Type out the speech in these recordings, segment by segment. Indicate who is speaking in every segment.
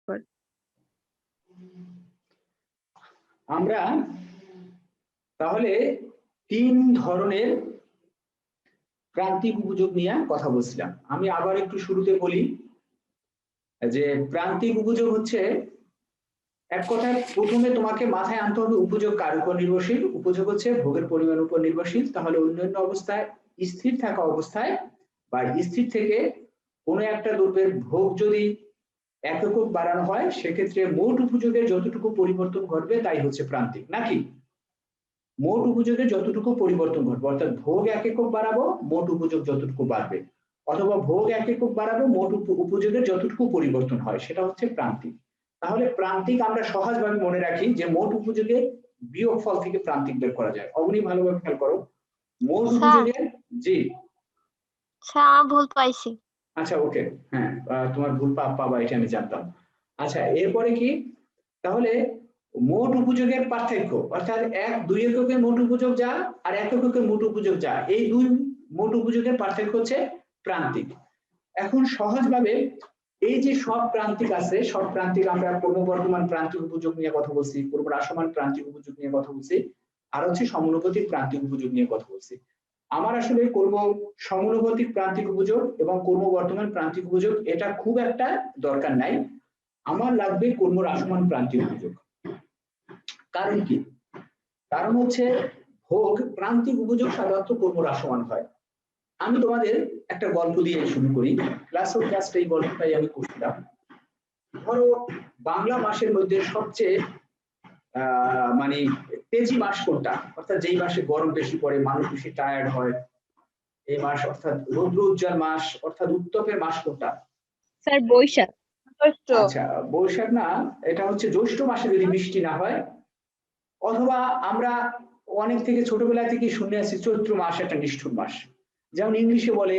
Speaker 1: পর।
Speaker 2: আমরা তাহলে 3 ধরনের প্রান্তিক উপযোগ নিয়ে কথা বলছিলাম। আমি আবার একটু শুরুতে বলি যে প্রান্তিক উপযোগ হচ্ছে এক কথায় প্রথমে তোমাকে মাথায় আনতে হবে উপযোগ কার উপর নির্ভরশীল। উপযোগ হচ্ছে ভোগের পরিমাণ উপর নির্ভরশীল। তাহলে অন্যান্য অবস্থায় স্থির থাকা অবস্থায় বা স্থির থেকে কোনো একটা দ্রব্যের ভোগ যদি একক বাড়ানো হয় সেক্ষেত্রে মোট উপযোগের যতটুকু পরিবর্তন ঘটবে তাই হচ্ছে প্রান্তিক, নাকি? মোট উপযোগের যতটুকু পরিবর্তন ঘটবে, অর্থাৎ ভোগ এক একক বাড়াবো মোট উপযোগ যতটুকু বাড়বে, অথবা ভোগ এক একক বাড়াবো মোট উপযোগের যতটুকু পরিবর্তন হয় সেটা হচ্ছে প্রান্তিক। তাহলে প্রান্তিক আমরা সহজভাবে মনে রাখি যে মোট উপযোগের বিয়োগফল থেকে প্রান্তিক বের করা যায়। অগ্নি ভালোভাবে খেয়াল করো, মোট উপযোগের জি
Speaker 1: স্যার ভুল পাইছি।
Speaker 2: আচ্ছা ওকে, হ্যাঁ তোমার ভুল পাবা এটা আমি জানতাম। আচ্ছা এরপরে কি, তাহলে মোট উপযোগের পার্থক্য অর্থাৎ 2 এককের মোট উপযোগ যা আর 1 এককের মোট উপযোগ যা, এই দুই মোট উপযোগের পার্থক্য হচ্ছে প্রান্তিক। এখন সহজভাবে এই যে সব প্রান্তিক আছে, সব প্রান্তিক আমরা ক্রমবর্ধমান প্রান্তিক উপযোগ নিয়ে কথা বলছি, ক্রমহ্রাসমান প্রান্তিক উপযোগ নিয়ে কথা বলছি, আর হচ্ছে সমানুপাতিক প্রান্তিক উপযোগ নিয়ে কথা বলছি। আমার আসলে করব সমানুপাতিক প্রান্তিক উপযোগ এবং ক্রমবর্ধমান প্রান্তিক উপযোগ, এটা খুব একটা দরকার নাই। আমার লাগবে ক্রমহ্রাসমান প্রান্তিক উপযোগ। কারণ কি? কারণ হচ্ছে ভোগ প্রান্তিক উপযোগ সাধারণত ক্রমহ্রাসমান হয়। আমি তোমাদের একটা গল্প দিয়ে শুরু করি। ক্লাস এই গল্পটাই আমি করছিলাম। ধরো বাংলা মাসের মধ্যে সবচেয়ে মানে তেজি মাস কোনটা, অর্থাৎ যেই মাসে গরম বেশি পড়ে, মানুষ বেশি টায়ার্ড হয়, এই মাস অর্থাৎ রৌদ্র উজ্জ্বল মাস অর্থাৎ উত্তপের মাস কোনটা?
Speaker 1: স্যার বৈশাখ।
Speaker 2: আচ্ছা বৈশাখ না, এটা হচ্ছে জ্যৈষ্ঠ মাসে যদি বৃষ্টি না হয়, অথবা আমরা অনেক থেকে ছোটবেলা থেকে শুনে আসছি চৈত্র মাস একটা নিষ্ঠুর মাস। যেমন ইংলিশে বলে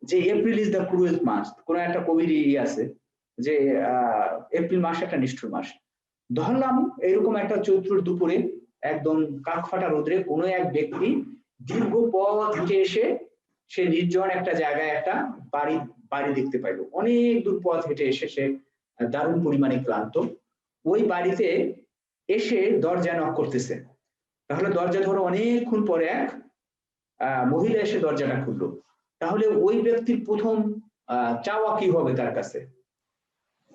Speaker 2: যে এপ্রিল ইজ দ্য ক্রুয়েল মাস, কোন একটা কবির আছে যে এপ্রিল মাস একটা নিষ্ঠুর মাস। ধরলাম এরকম একটা চৈত্র দুপুরে একদম কাকফাটা রোদ্রে কোনো এক ব্যক্তি দীর্ঘ পথ হেঁটে এসে সে নির্জন একটা জায়গায় একটা বাড়ি দেখতে পাইলো। অনেক দূর পথ হেঁটে এসে সে দারুণ পরিমাণে ক্লান্ত। ওই বাড়িতে এসে দরজা নক করতেছে। তাহলে দরজা ধরো অনেকক্ষণ পরে এক মহিলা এসে দরজাটা খুললো। তাহলে ওই ব্যক্তির প্রথম চাওয়া কি হবে তার কাছে?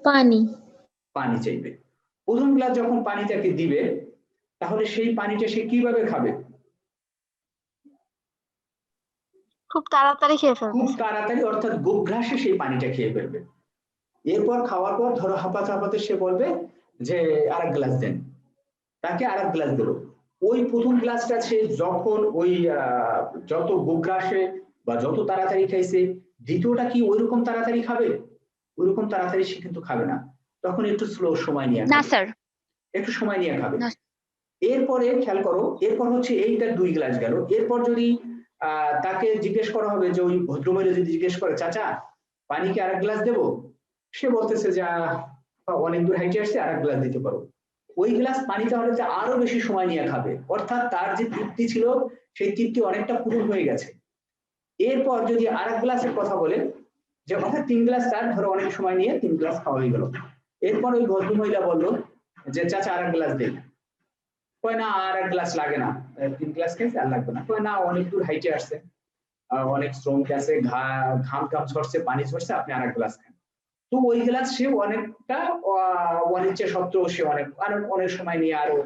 Speaker 1: পানি।
Speaker 2: পানি চাইবে। প্রথম গ্লাস যখন পানি তাকে দিবে তাহলে সেই পানিটা সে কিভাবে খাবে?
Speaker 1: খুব তাড়াতাড়ি খেয়ে ফেলবে।
Speaker 2: খুব তাড়াতাড়ি, অর্থাৎ গোগ্রাসে সেই পানিটা খেয়ে ফেলবে। এরপর খাওয়ার পর ধরো হাঁপাতে হাঁপাতে সে বলবে যে আরেক গ্লাস দেন, তাকে আরেক গ্লাস দিল। ওই প্রথম গ্লাসটা সে যখন ওই যত গোগ্রাসে বা যত তাড়াতাড়ি খাইছে, দ্বিতীয়টা কি ওইরকম তাড়াতাড়ি খাবে? ওইরকম তাড়াতাড়ি সে কিন্তু খাবে না, তখন একটু স্লো সময় নিয়ে
Speaker 1: না
Speaker 2: খাবে,
Speaker 1: স্যার
Speaker 2: একটু সময় নিয়ে খাবে। এরপরে খেয়াল করো, এরপর হচ্ছে এইটার 2 গ্লাস গেল। এরপর যদি তাকে জিজ্ঞেস করা হবে যে ওই ভদ্রমহিলা যদি জিজ্ঞেস করে চাচা পানি কি আরেক গ্লাস দেবো, সে বলতেছে যে অনেক দূর হাইটে আসছে আরেক গ্লাস দিতে পারো। ওই গ্লাস পানি তাহলে আরো বেশি সময় নিয়ে খাবে, অর্থাৎ তার যে তৃপ্তি ছিল সেই তৃপ্তি অনেকটা পূরণ হয়ে গেছে। এরপর যদি আরেক গ্লাসের কথা বলে যে অর্থাৎ 3 গ্লাস, তার ধরো অনেক সময় নিয়ে 3 গ্লাস খাওয়া হয়ে গেল। এরপর ওই ভদ্রমহিলা বললো যে চাচা আরেক গ্লাস দেন। কয় না আর এক গ্লাস লাগে না, 3 গ্লাস খেয়েছে আর লাগবে না। কয় না অনেক দূর হাইটে আসছে, অনেক শ্রমিক আছে, ঘাম ঝরছে, পানি ঝরছে, আপনি আর এক গ্লাস খান। তো ওই গ্লাস সে অনেকটা অনিচ্ছা সত্ত্বেও সে অনেক সময় নিয়ে আরো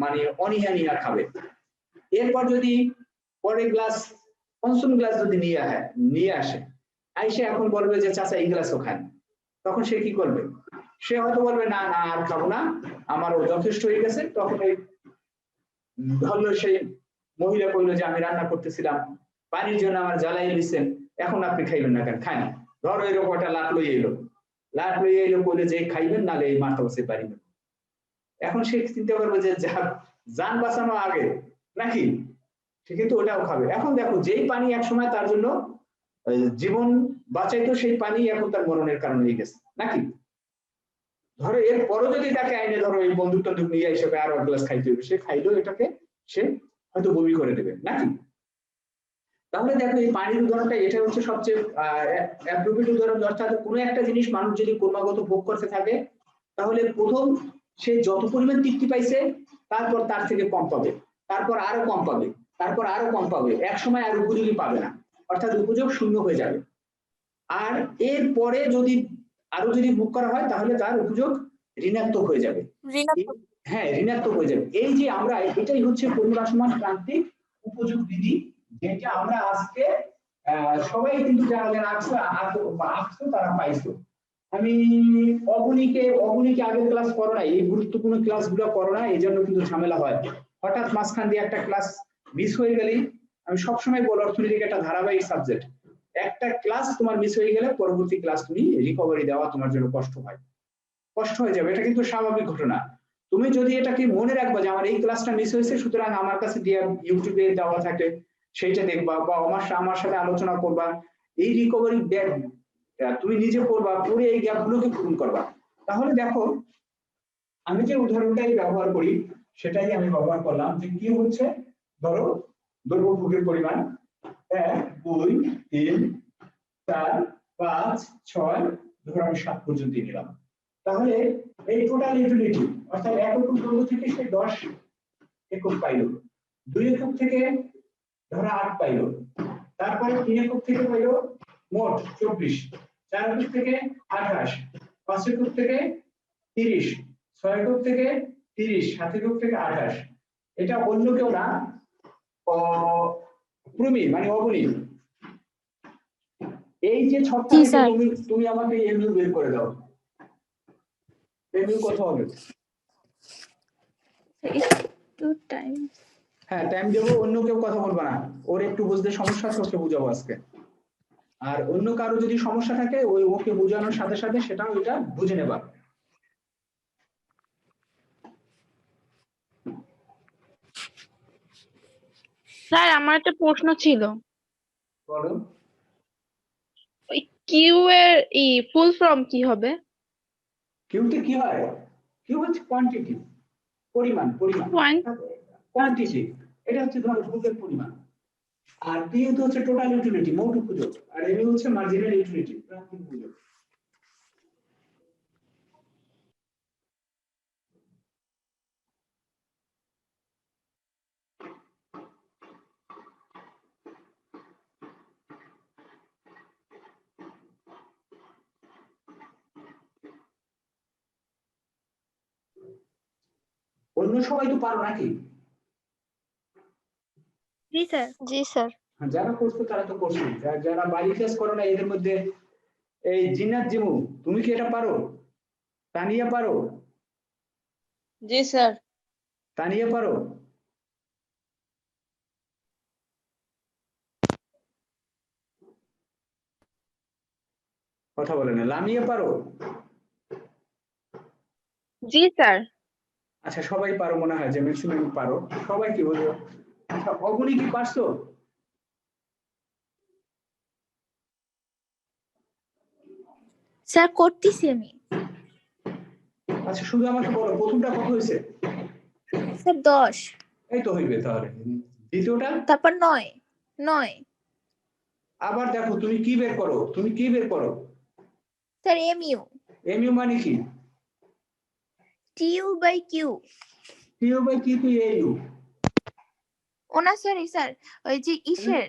Speaker 2: মানে অনীহা নিয়ে খাবে। এরপর যদি পরে গ্লাস পঞ্চম গ্লাস যদি নিয়ে আসে আইসে এখন বলবে যে চাচা এই গ্লাসও খান, তখন সে কি করবে? সে হয়তো বলবে না না আর খাবো না, আমারও যথেষ্ট হয়ে গেছে। তখন এই ধরলো সেই মহিলা কইলো যে আমি রান্না করতেছিলাম, পানির জন্য আমার জ্বালাই দিচ্ছেন, এখন আপনি খাইবেন না কেন? খান। ধরো এরকম একটা লাট লইয়ে এলো কইলে যে খাইবেন নালে এই মাথা বসে পারিবেন। এখন সে চিন্তা করবে যে যান বাঁচানো আগে নাকি, সে কিন্তু ওটাও খাবে। এখন দেখো যেই পানি একসময় তার জন্য জীবন বাঁচাইতো সেই পানি এখন তার মরণের কারণ হয়ে গেছে নাকি। ধরো এর পরও যদি তাকে আইনে ধরো এই বন্ধুত্ব নিয়ে হিসেবে আরো এক গ্লাস খাইতে হবে, সে খাইলেও এটাকে সে হয়তো বমি করে দেবে নাকি। তাহলে দেখো এই পানির উদাহরণটা এটা হচ্ছে সবচেয়ে অ্যাপ্রোপ্রিয়েট উদাহরণ। অর্থাৎ কোনো একটা জিনিস মানুষ যদি ক্রমাগত ভোগ করতে থাকে তাহলে প্রথম সে যত পরিমাণ তৃপ্তি পাইছে তারপর তার থেকে কম পাবে, তারপর আরো কম পাবে, তারপর আরো কম পাবে, এক সময় আর উপযোগী পাবে না, অর্থাৎ উপযোগ শূন্য হয়ে যাবে। আর এর পরে যদি আরো যদি ভোগ করা হয় তাহলে তার উপযোগ ঋণাত্মক হয়ে যাবে। হ্যাঁ, ঋণাত্মক হয়ে যাবে। এই যে আমরা এটাই হচ্ছে পুনরাসমান ক্রান্তিক উপযোগ বিধি, যেটা আমরা আজকে সবাই কিন্তু যারা যারা আসছো তারা পাইছো। আমি অবনীকে আগের ক্লাস করো না, এই গুরুত্বপূর্ণ ক্লাসগুলো করো না, এই জন্য কিন্তু ঝামেলা হয়। হঠাৎ মাঝখান দিয়ে একটা ক্লাস মিস হয়ে গেলেই, আমি সবসময় বলি অর্থনীতিকে একটা ধারাবাহিক সাবজেক্ট, একটা ক্লাস তোমার মিস হয়ে গেলে পরবর্তী ক্লাস তুমি রিকভারি দেওয়া তোমার জন্য কষ্ট হয়ে যাবে, এটা কিন্তু স্বাভাবিক ঘটনা। তুমি যদি এটাকে মনে রাখবা যে আমার এই ক্লাসটা মিস হয়েছে, সুতরাং আমার কাছে ইউটিউবে দেওয়া থাকে সেইটা দেখবা, বা আমার সাথে আলোচনা করবা, এই রিকভারি তুমি নিজে করবা, পরে এই গ্যাপ গুলোকে পূরণ করবা। তাহলে দেখো আমি যে উদাহরণটাই ব্যবহার করি সেটাই আমি ব্যবহার করলাম, যে কি হচ্ছে, ধরো দ্রব্যভোগের পরিমাণ 1 2 3 4 5 6, ধরো আমি 7 পর্যন্ত নিলাম। তাহলে এই টোটাল ইউটিলিটি অর্থাৎ 1 একক দ্রব্য থেকে সে 10 একক পাইল, 2 একক থেকে ধরো 8 পাইল, তারপরে 3 একক থেকে পাইল মোট 24, 4 একক থেকে 28, 5 একক থেকে 30, 6 একক থেকে 30, 7 একক থেকে 28। এটা অন্য কেউ না, প্রমি মানে অবনী। এই যে ছকটা থেকে তুমি আমাকে এমইউ বের করে দাও। এমইউ কত হবে?
Speaker 1: একটু টাইম,
Speaker 2: হ্যাঁ টাইম দেবো, অন্য কেউ কথা বলবা না, ওর একটু বুঝতে সমস্যা আছে, ওকে বুঝাবো আজকে। আর অন্য কারো যদি সমস্যা থাকে ওকে বোঝানোর সাথে সাথে সেটাও এটা বুঝে নেবা।
Speaker 3: স্যার আমার একটা প্রশ্ন ছিল,
Speaker 2: বলো।
Speaker 3: ওই কিউ এর ফুল ফর্ম কি হবে?
Speaker 2: কিউতে কি হয়? কিউ হচ্ছে কোয়ান্টিটি, পরিমাণ, কোয়ান্টিটি, এটা হচ্ছে ধরো ভোগের পরিমাণ। আর পি হচ্ছে টোটাল ইউটিলিটি, মোট উপযোগ। আর এম হচ্ছে মার্জিনাল ইউটিলিটি, প্রান্তিক উপযোগ। অন্য সবাই তো পারো নাকি?
Speaker 1: জি স্যার। জি স্যার।
Speaker 2: যারা করছো তারা তো করছো, যারা বাড়ি ক্লাস করো না এদের মধ্যে এই জিন্নাত জিমু, তুমি কি এটা পারো? তানিয়া পারো?
Speaker 3: জি স্যার।
Speaker 2: তানিয়া পারো? কথা বলে না। লামিয়া পারো?
Speaker 3: জি স্যার।
Speaker 2: আচ্ছা সবাই পারো মনে হয়, যে ম্যাক্সিমাম পারো, সবাই কি বলবো। আচ্ছা অবনী কি পারছো?
Speaker 1: স্যার করতেছি আমি।
Speaker 2: আচ্ছা শুধু আমাকে বলো প্রথমটা কত হয়েছে?
Speaker 1: স্যার 10।
Speaker 2: এই তো হইবে তাহলে। দ্বিতীয়টা?
Speaker 1: তারপর 9।
Speaker 2: আবার দেখো তুমি কি বের করো,
Speaker 1: স্যার এমইউ।
Speaker 2: এমইউ মানে কি?
Speaker 1: T U by Q.
Speaker 2: T U by Q তো এইউ।
Speaker 1: ও না সরি স্যার, ওই যে ইসের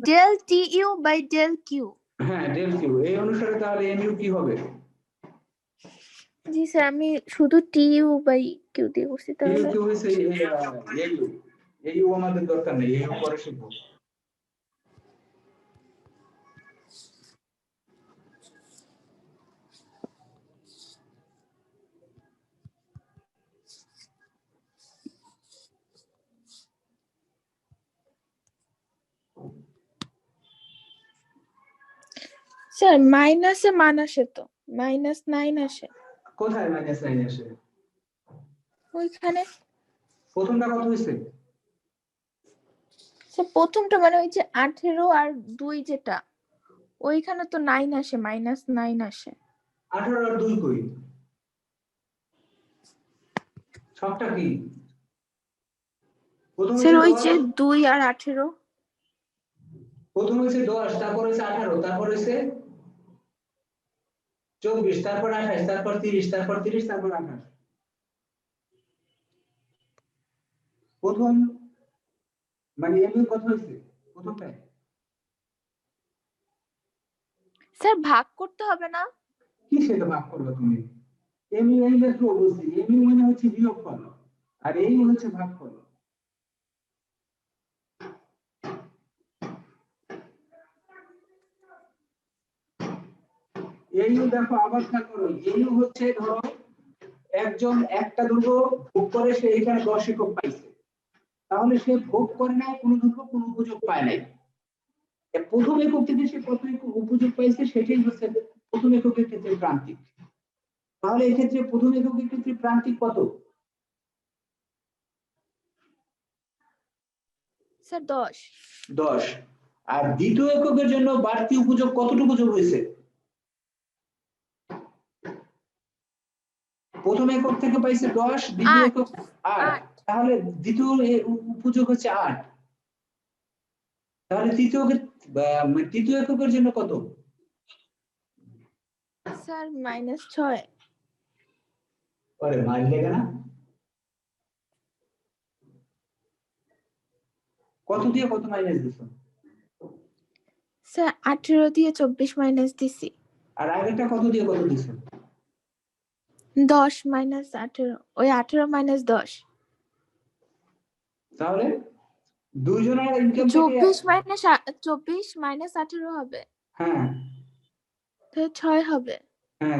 Speaker 1: del T U by del Q.
Speaker 2: হ্যাঁ ডেল কিউ, এই অনুসারে তাহলে এমইউ কি হবে?
Speaker 1: জি স্যার, আমি শুধু টিইউ বাই কিউ দিয়ে করছি
Speaker 2: টিইউ
Speaker 1: তাহলে।
Speaker 2: কিউ হইছে এইউ, এইউ আমাদের দরকার নেই, এইউ পরে শিখবো।
Speaker 1: স্যার মাইনাসে মান আসে তো, -9 আসে।
Speaker 2: কোথায় -9 আসে?
Speaker 1: ওইখানে।
Speaker 2: প্রথমটা কত হয়েছে?
Speaker 1: স্যার প্রথমটা মানে ওই যে 18 আর 2 যেটা, ওইখানে তো 9 আসে, -9 আসে।
Speaker 2: 18 আর 2 কই? সবটা কি? প্রথমে
Speaker 1: স্যার
Speaker 2: যে
Speaker 1: ওই
Speaker 2: 10,
Speaker 1: যে 2 আর 18।
Speaker 2: প্রথম হয়েছে 10, তারপর হয়েছে 18, তারপর হয়েছে 24, তারপর 28, তারপর 30, তারপর 30, তারপর 28। প্রথম মানে এমনি কত হয়েছে প্রথমটায়?
Speaker 1: স্যার ভাগ করতে হবে না?
Speaker 2: কি সেটা ভাগ করবে তুমি? এমনি এই মাত্র বলছি, এমনি মানে হচ্ছে বিয়োগফল আর এই হচ্ছে ভাগফল। এই দেখো আবার খেয়াল করো, এই হচ্ছে ধরো একজন একটা দুর্গ ভোগ করে সে এখানে 10 একক পাইছে, তাহলে সে ভোগ করে নাই কোনো দুর্গ কোনো উপযোগ পায় নাই। প্রথম একক থেকে সে কত একক উপযোগ পাইছে সেটাই হচ্ছে প্রথম এককের ক্ষেত্রে প্রান্তিক। তাহলে এই ক্ষেত্রে প্রথম এককের ক্ষেত্রে প্রান্তিক কত?
Speaker 1: স্যার 10।
Speaker 2: 10। আর দ্বিতীয় এককের জন্য বাড়তি উপযোগ কতটুকু যোগ হয়েছে? প্রথম একক থেকে পাইছে 10, দ্বিতীয় একক 8, তাহলে দ্বিতীয় উপযোগ হচ্ছে 8। তাহলে তৃতীয় এককের জন্য কত?
Speaker 1: স্যার -6।
Speaker 2: আরে মাইল লেগে না? কত দিয়ে কত মাইনাস দিছো?
Speaker 1: স্যার 18 দিয়ে 24 মাইনাস দিছি।
Speaker 2: আর আগেরটা কত দিয়ে কত দিছো?
Speaker 1: 10 মাইনাস 18, ওই 18 মাইনাস 10।
Speaker 2: তাহলে দুইজনের ইনকাম থেকে
Speaker 1: 24 মাইনাস 18 হবে,
Speaker 2: হ্যাঁ
Speaker 1: তাহলে 6 হবে।
Speaker 2: হ্যাঁ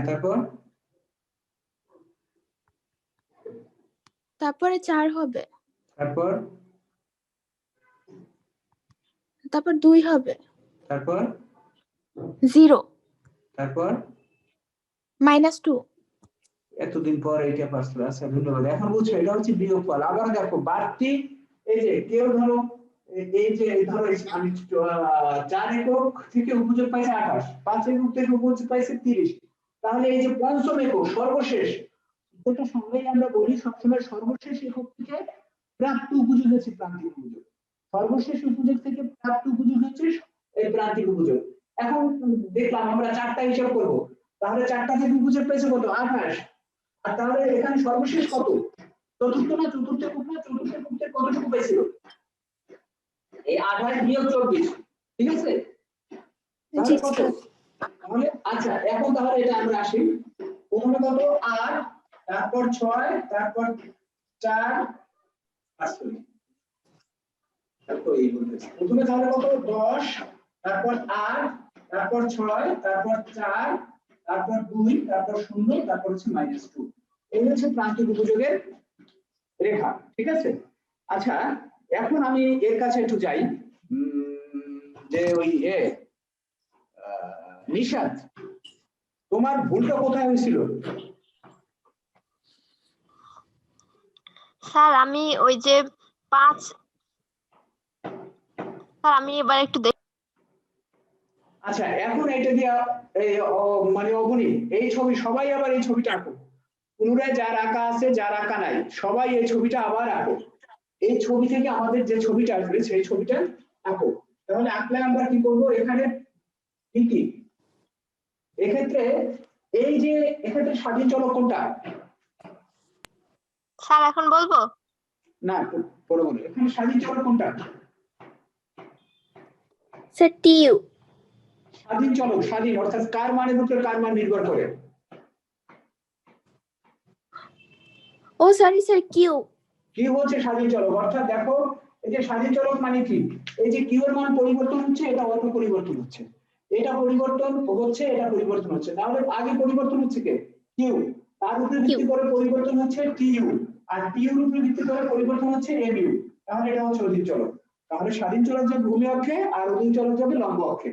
Speaker 1: তারপরে 4 হবে, তারপর 2 হবে,
Speaker 2: তারপর
Speaker 1: 0,
Speaker 2: তারপর
Speaker 1: -2।
Speaker 2: এতদিন পর এইটা পারছো। আচ্ছা ধন্যবাদ। এখন বুঝছো এটা হচ্ছে বিয়োগফল। আবার দেখো বাড়তি, এই যে কেউ ধরো এই যে ধরো আমি 4 একক থেকে উপযোগ পাইছে 28, 5 একক থেকে উপযোগ পাইছে 30, তাহলে এই যে পঞ্চম একক সর্বশেষ, এটা সবাই আমরা বলি সবসময় সর্বশেষ একক থেকে প্রাপ্ত উপযোগ হচ্ছে প্রান্তিক উপযোগ। সর্বশেষ উপযোগ থেকে প্রাপ্ত উপযোগ হচ্ছে এই প্রান্তিক উপযোগ। এখন দেখলাম আমরা 4টা হিসাব করব, তাহলে 4টা থেকে উপযোগ পাইছে কত? 28। আর তাহলে এখানে সর্বশেষ কত? চতুর্থ না চতুর্থ একক না? চতুর্থ একক থেকে কতটুকু পাইছিল? এই 28 বিয়োগ 24, ঠিক আছে? তাহলে কত? তাহলে আচ্ছা এখন তাহলে এটা আমরা আসি প্রথমে কত? 8, তারপর 6, তারপর 4, আসলে তারপর এই বলতেছি প্রথমে তাহলে কত? 10, তারপর 8, তারপর 6, তারপর 4, তারপর 2, তারপর 0, তারপর হচ্ছে -2। এই হচ্ছে প্রান্তিক উপযোগের রেখা, ঠিক আছে? আচ্ছা এখন আমি এর কাছে একটু যাই, যে ওই নিশাত, তোমার ভুলটা কোথায় হয়েছিল?
Speaker 4: স্যার আমি ওই যে 5, স্যার আমি এবার একটু
Speaker 2: আচ্ছা এখন এটা দিয়া মানে অবনী এই ছবি সবাই আবার এই ছবিটা আঁকো, পুনরায় যার আঁকা আছে যার আঁকা নাই সবাই এই ছবিটা আবার আঁকো। এই ছবি থেকে আমাদের যে ছবিটা আসবে সেই ছবিটা আঁকো। তাহলে আঁকলে আমরা কি করবো এখানে কি এক্ষেত্রে এই যে এক্ষেত্রে স্বাধীন চলক কোনটা?
Speaker 4: স্যার এখন বলবো
Speaker 2: না পরে বলো। এখানে স্বাধীন চলক কোনটা?
Speaker 1: স্যার টিউ।
Speaker 2: স্বাধীন চলক স্বাধীন অর্থাৎ কার মানের উপর কার মান নির্ভর করে?
Speaker 1: ও সরি স্যার কিউ।
Speaker 2: কি হচ্ছে স্বাধীন চলক, অর্থাৎ দেখো এই যে স্বাধীন চলক মানে কি, এই যে কিউ এর মান পরিবর্তন হচ্ছে, এটা অল্প পরিবর্তন হচ্ছে, এটা পরিবর্তন হচ্ছে, এটা পরিবর্তন হচ্ছে, তাহলে আগে পরিবর্তন হচ্ছে কে? কিউ, তার উপরে ভিত্তি করে পরিবর্তন হচ্ছে টিইউ, আর টিইউর উপরে ভিত্তি করে পরিবর্তন হচ্ছে এমইউ। তাহলে এটা হচ্ছে অধীন চলক। তাহলে স্বাধীন চলক যাবে ভূমি অক্ষে আর অধীন চলক যাবে লম্ব অক্ষে।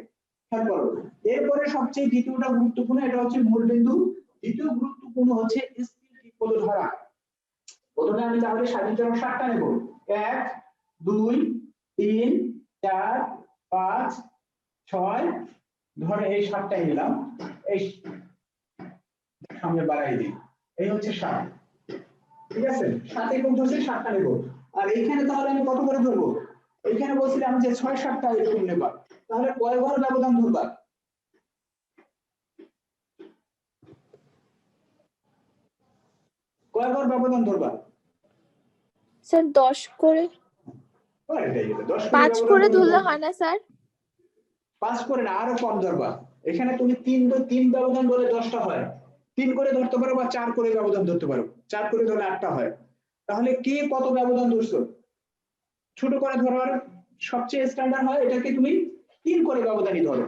Speaker 2: খেয়াল করো এরপরে সবচেয়ে দ্বিতীয়টা গুরুত্বপূর্ণ, এটা হচ্ছে মূল বিন্দু। দ্বিতীয় গুরুত্বপূর্ণ হচ্ছে স্থির ঠিক ধরা। প্রথমে আমি তাহলে স্বাধীন চলক 7টা নেব, 1 2 3 4 5 6, ধরে এই 7টা নিলাম, এই সামনে বাড়াই দিই, এই হচ্ছে 7, ঠিক আছে? 7 একক ধরছি 7টা নেব। আর এইখানে তাহলে আমি কত করে ধরবো? এইখানে বলছিলাম যে 6 7টা এরকম নেবা, তাহলে কয় ঘর ব্যবধান ধরবা? কয় ঘর ব্যবধান ধরবা?
Speaker 1: স্যার 10 করে,
Speaker 2: এটাই 10 করে
Speaker 1: 5
Speaker 2: ব্যবধান
Speaker 1: করে
Speaker 2: ধরলে
Speaker 1: ধরলে
Speaker 2: তো-
Speaker 1: হয় না স্যার?
Speaker 2: 5 করে না, আরো কম ধরবা। এখানে তুমি 3 ব্যবধান ধরলে 10টা হয়, 3 করে ধরতে পারো বা 4 করে ব্যবধান ধরতে পারো, 4 করে ধরলে 8টা হয়। তাহলে কে কত ব্যবধান ধরছো? ছোট করে ধরার সবচেয়ে স্ট্যান্ডার্ড হয় এটাকে তুমি 3 করে ব্যবধানই ধরো,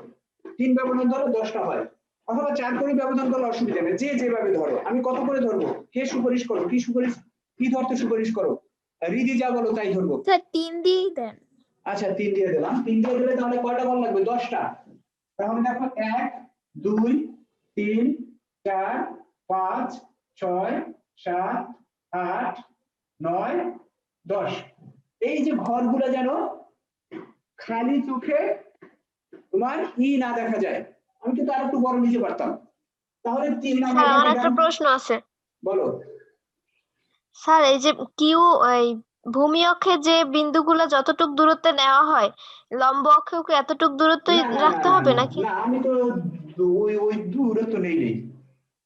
Speaker 2: 3 ব্যবধান ধরো 10টা হয়, অথবা 4 করে ব্যবধান ধরলে অসুবিধা নেই, যে যেভাবে ধরো। আমি কত করে ধরবো? কে সুপারিশ করো? কি ধরতে সুপারিশ করো? রিদি যা বলো তাই ধরবো।
Speaker 1: স্যার 3 দিয়েই দেন।
Speaker 2: আচ্ছা 3 দিয়ে দিলাম, 3 দিয়ে দিলে তাহলে কয়টা ঘর লাগবে? 10টা। তাহলে দেখো 1 2 3 4 5 6 7 8 9 10। এই যে ঘরগুলো যেন খালি চোখে তোমার না দেখা যায়। আমি কিন্তু আর একটু বড় নিতে পারতাম। তাহলে 3
Speaker 4: স্যার আমার
Speaker 2: নাম্বার
Speaker 4: একটা প্রশ্ন আছে।
Speaker 2: বলো।
Speaker 4: স্যার এই যে কিউ এই ভূমি অক্ষে যে বিন্দুগুলো যতটুক দূরত্বে নেওয়া হয়, লম্ব অক্ষেও কি এতটুক দূরত্বই
Speaker 2: না না না
Speaker 4: রাখতে
Speaker 2: না
Speaker 4: হবে
Speaker 2: না,
Speaker 4: নাকি?
Speaker 2: না আমি তো ওই দূরত্ব নেই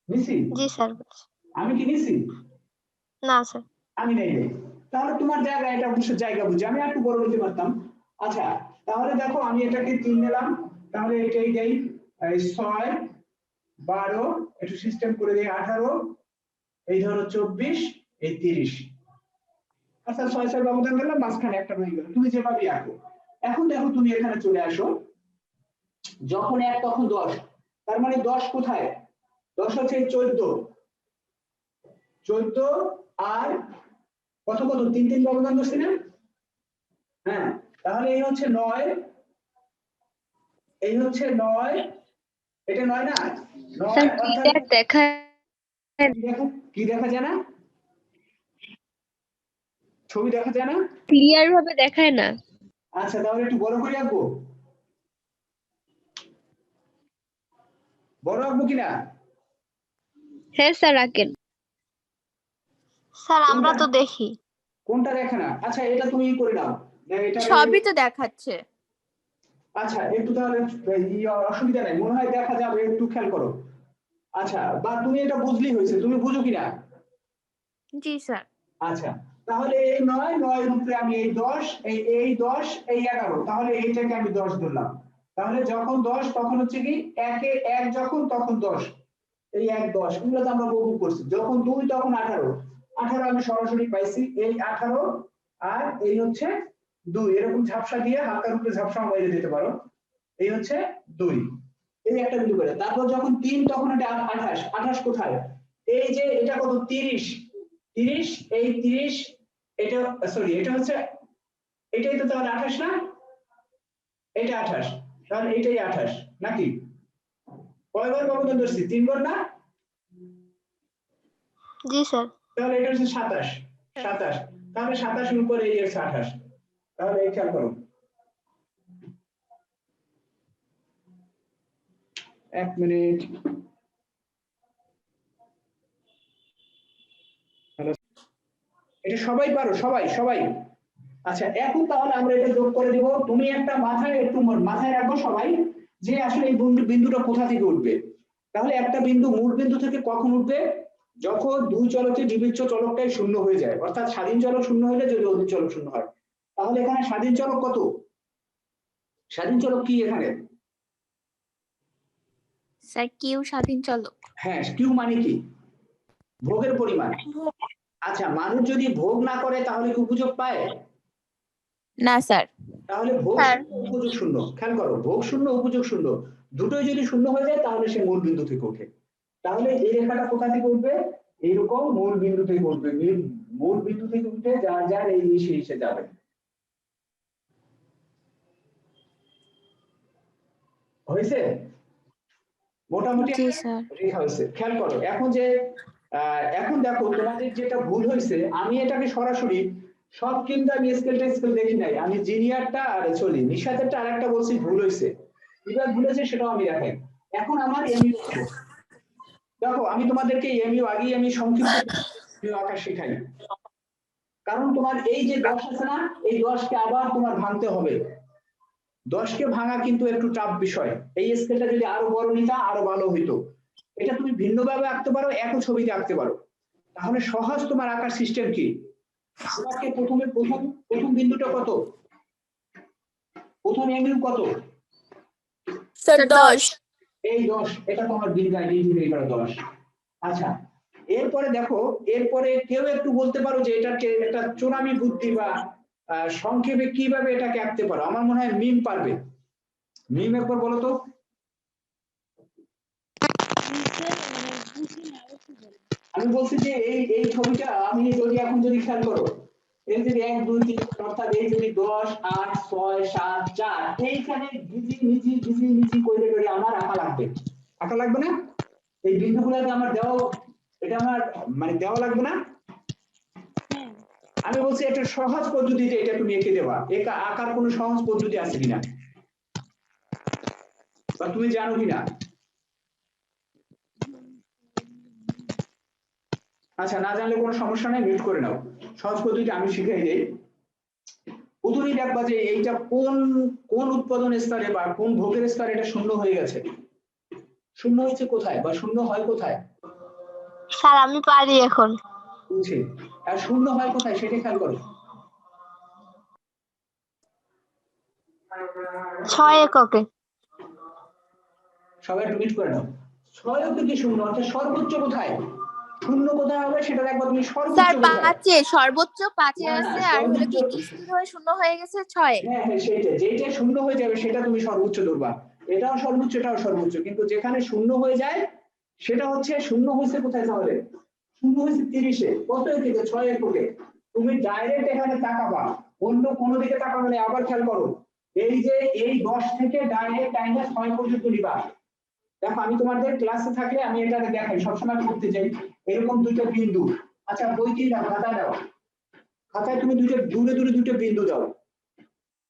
Speaker 2: নিছি।
Speaker 4: জি স্যার।
Speaker 2: আমি কি নিছি?
Speaker 4: না স্যার।
Speaker 2: আমি নেই নেই। তাহলে তোমার জায়গা, এটা অবশ্য জায়গা বুঝে আমি একটু বড় নিতে পারতাম। আচ্ছা তাহলে দেখো আমি এটাকে 3 নিলাম, তাহলে এটাই দেই 6 12, একটু সিস্টেম করে দেই 18, এই ধরো 24, এই 30। আচ্ছা 6 ব্যবধান দিলাম, মাঝখানে একটা রয়ে গেল, তুমি যেভাবে আঁকো। এখন দেখো তুমি এখানে চলে আসো, যখন 1 তখন 10, তার মানে 10 কোথায়? 10 হচ্ছে 14 আর কত 3 ব্যবধান করছি না? হ্যাঁ, তাহলে এই হচ্ছে 9, এই হচ্ছে 9, এটা 9 না? 9
Speaker 3: স্যার
Speaker 2: অর্থাৎ
Speaker 3: দেখায়
Speaker 2: কি দেখা যায় না? ছবি দেখা যায় না?
Speaker 3: ক্লিয়ার ভাবে দেখায় না।
Speaker 2: আচ্ছা তাহলে একটু বড় করে আঁকবো, বড় আঁকবো কিনা?
Speaker 3: হ্যাঁ স্যার আঁকেন।
Speaker 4: স্যার আমরা তো দেখি।
Speaker 2: কোনটা দেখে না? আচ্ছা এটা তুমি করে নাও, এটা
Speaker 1: সবই তো দেখাচ্ছে।
Speaker 2: আচ্ছা একটু তাহলে অসুবিধা নাই, মনে হয় দেখা যাবে, একটু খেয়াল করো। আচ্ছা বা তুমি এটা বুঝলেই হয়েছে, তুমি বুঝো কিনা?
Speaker 1: জি স্যার।
Speaker 2: আচ্ছা তাহলে এই 9 উপরে আমি এই 10, এই 10, এই 11, তাহলে এইটাকে আমি 10 ধরলাম। তাহলে যখন 10 তখন হচ্ছে কি 1 যখন তখন 10, এই 1 10 এগুলো তো আমরা বহু করছি। যখন 2 তখন 18, 18 আমি সরাসরি পাইছি, এই 18 আর এই হচ্ছে 2, এরকম ঝাপসা দিয়ে হালকার উপরে ঝাপসা মেরে দিতে পারো। এই হচ্ছে 2, এই একটা বিন্দু করে। তারপর যখন 3 তখন এটা 28, 28 কোথায়? এই যে এটা কত? 30, 30, এই 30, এটা সরি এটা হচ্ছে, এটাই তো তাহলে 28 না? এটা 28, তাহলে এটাই 28 নাকি? কয়বার ব্যবধান ধরছি? 3 বার না?
Speaker 4: জি স্যার।
Speaker 2: তাহলে এটা হচ্ছে 27, 27, তাহলে 27 এর উপরে এই হচ্ছে 28, তাহলে এই খেয়াল করো। 1 মিনিট। এটা সবাই পারো, সবাই সবাই। আচ্ছা এখন তাহলে আমরা এটা যোগ করে দিব। তুমি একটা মাথায় একটু মাথায় রাখো সবাই, যে আসলে এই বিন্দুটা কোথা থেকে উঠবে। তাহলে একটা বিন্দু মূল বিন্দু থেকে কখন উঠবে? যখন দুই চলকের বিবিচ্য চলকটাই শূন্য হয়ে যায়, অর্থাৎ স্বাধীন চলক শূন্য হলে যদি অধীন চলক শূন্য হয়। তাহলে এখানে স্বাধীন চলক কত? স্বাধীন চলক কি এখানে?
Speaker 1: স্যার কিউ স্বাধীন চলক।
Speaker 2: হ্যাঁ, কিউ মানে কি? ভোগের পরিমাণ। আচ্ছা মানুষ যদি ভোগ না করে তাহলে কি উপযোগ পায়?
Speaker 1: না স্যার।
Speaker 2: তাহলে ভোগ
Speaker 1: স্যার
Speaker 2: শূন্য উপযোগ শূন্য, খেয়াল করো, ভোগ শূন্য উপযোগ শূন্য, দুটোই যদি শূন্য হয়ে যায় তাহলে সে মূল বিন্দু থেকে ওঠে। তাহলে এই রেখাটা কোথা থেকে উঠবে? এইরকম মূল বিন্দু থেকে উঠবে, মূল বিন্দু থেকে উঠে যার যার এই এসে যাবে। হয়েছে? মোটামুটি
Speaker 1: জি স্যার।
Speaker 2: রেখা হয়েছে, খেয়াল করো। এখন যে এখন দেখো তোমাদের যেটা ভুল হয়েছে, আমি এটাকে সরাসরি সব কিন্তু আমি স্কেল দেখি নাই, আমি জিনিয়ারটা আর চলি নিশাতেরটা আরেকটা বলছি ভুল হয়েছে, এবার ভুল হয়েছে সেটাও আমি দেখাই। এখন আমার এমইউ দেখো, আমি তোমাদেরকে এমইউ আগেই আমি সংক্ষিপ্ত আঁকা শেখাই, কারণ তোমার এই যে 10 আছে না, এই 10কে আবার তোমার ভাঙতে হবে। 10কে ভাঙা কিন্তু একটু টাফ বিষয়। এই স্কেলটা যদি আরো বড় নিতা আরো ভালো হইতো। এটা তুমি ভিন্নভাবে আঁকতে পারো, একই ছবিতে আঁকতে পারো। তাহলে সহজ তোমার আঁকার সিস্টেম কি? তোমাকে প্রথম বিন্দুটা কত? প্রথম অ্যাঙ্গেল কত?
Speaker 1: স্যার 10।
Speaker 2: এই 10, এটা তোমার বিন্দু আইডেন্টিফাই করা 10। আচ্ছা, এরপরে দেখো, এরপরে কেউ একটু বলতে পারো যে এটাকে একটা চোরামি বুদ্ধি বা সংক্ষেপে কিভাবে এটাকে আঁকতে পারো? আমার মনে হয় মিম পারবে। মিম একবার বলো তো। আমি বলছি যে এই ছবিটা আমি যদি খেয়াল করো, এই যদি 1 2 3 অর্থাৎ এই যদি 10 8 6 7 4 এইখানে ঘিজি করে আমার আঁকা লাগবে না? এই বিন্দুগুলোকে আমার এটা আমার মানে দেওয়া লাগবে না? আমি বলছি একটা সহজ পদ্ধতিতে এটা তুমি এঁকে দেবা। আঁকার কোনো সহজ পদ্ধতি আছে কিনা বা তুমি জানো কিনা? আচ্ছা, না জানলে কোনো সমস্যা নেই, মিউট করে নাও। সহজ পদ্ধতি আমি শিখিয়ে দিই। প্রথমেই দেখবা যে এইটা কোন উৎপাদন স্তরে বা কোন ভোগের স্তরে এটা শূন্য হয়ে গেছে। শূন্য হয়েছে কোথায় বা শূন্য হয় কোথায়?
Speaker 4: স্যার আমি পারি এখন।
Speaker 2: বুঝছি। আর শূন্য হয় কোথায় সেটা খেয়াল করো।
Speaker 4: 6 এককে।
Speaker 2: সবাই একটু মিউট করে নাও। 6 এককে শূন্য, অর্থাৎ সর্বোচ্চ কোথায়? শূন্য কোথায় হবে সেটা দেখবা তুমি, সর্বোচ্চ
Speaker 1: স্যার
Speaker 2: কোথায়?
Speaker 1: 5-এ সর্বোচ্চ 5-এ
Speaker 2: না,
Speaker 1: আছে, আর হলো
Speaker 2: সর্বোচ্চ।
Speaker 1: কি স্থির হয়ে শূন্য হয়ে গেছে 6-এ।
Speaker 2: হ্যাঁ, সেইটা যেটা শূন্য হয়ে যাবে সেটা তুমি সর্বোচ্চ ধরবা। এটাও সর্বোচ্চ, এটাও সর্বোচ্চ, কিন্তু যেখানে শূন্য হয়ে যায় সেটা হচ্ছে শূন্য হয়েছে কোথায়? তাহলে শূন্য হয়েছে 30-এ। কত থেকে? 6 এককে। তুমি ডাইরেক্ট এখানে তাকাবা, অন্য কোনো দিকে তাকাবে না। আবার খেয়াল করো, এই যে এই 10 থেকে ডাইরেক্ট টাইমে 6 পর্যন্ত নিবা। দেখো, আমি তোমাদের ক্লাসে থাকলে আমি এটা দেখাই, সবসময় করতে চাই এরকম দুটো বিন্দু। আচ্ছা, বইতেই দাও, খাতায় দাও, খাতায় তুমি দূরে দুটো বিন্দু দাও।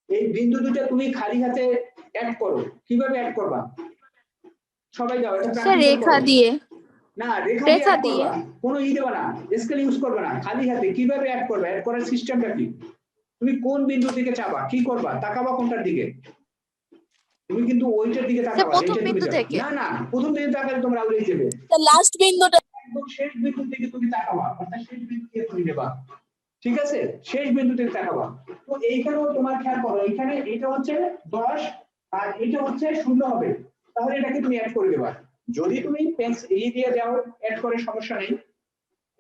Speaker 2: এই বিন্দু দুটো তুমি খালি হাতে অ্যাড করো। কিভাবে অ্যাড করবা? সবাই দাও, এটা
Speaker 1: স্যার
Speaker 2: প্র্যাকটিস
Speaker 1: রেখা
Speaker 2: করো।
Speaker 1: দিয়ে।
Speaker 2: না, রেখা দিয়ে অ্যাড করবা, কোনো দেবা না, স্কেল ইউজ করবে না, খালি হাতে। কিভাবে অ্যাড করবা? অ্যাড করার সিস্টেমটা কি? তুমি কোন বিন্দুর দিকে চাবা, কি করবা, তাকাবা কোনটার দিকে? তুমি কিন্তু ওইটার দিকে তাকাবা
Speaker 1: প্রথম
Speaker 2: যেটা তুমি
Speaker 1: বিন্দু
Speaker 2: চাও।
Speaker 1: থেকে।
Speaker 2: না, প্রথম দিকে তাকালে তোমরা উড়ে যাবে।
Speaker 1: লাস্ট বিন্দুটা।
Speaker 2: একদম শেষ বিন্দুর দিকে তুমি তাকাবা, অর্থাৎ শেষ বিন্দু দিয়ে তুমি নেবা। ঠিক আছে, শেষ বিন্দুতে তাকাবা। তো এইখানেও তোমার খেয়াল করো, এখানে এটা হচ্ছে 10 আর এটা হচ্ছে 0 হবে। তাহলে এটাকে তুমি অ্যাড করে দেবা। যদি তুমি পেন্সিল দিয়ে দাও, অ্যাড করে সমস্যা নেই,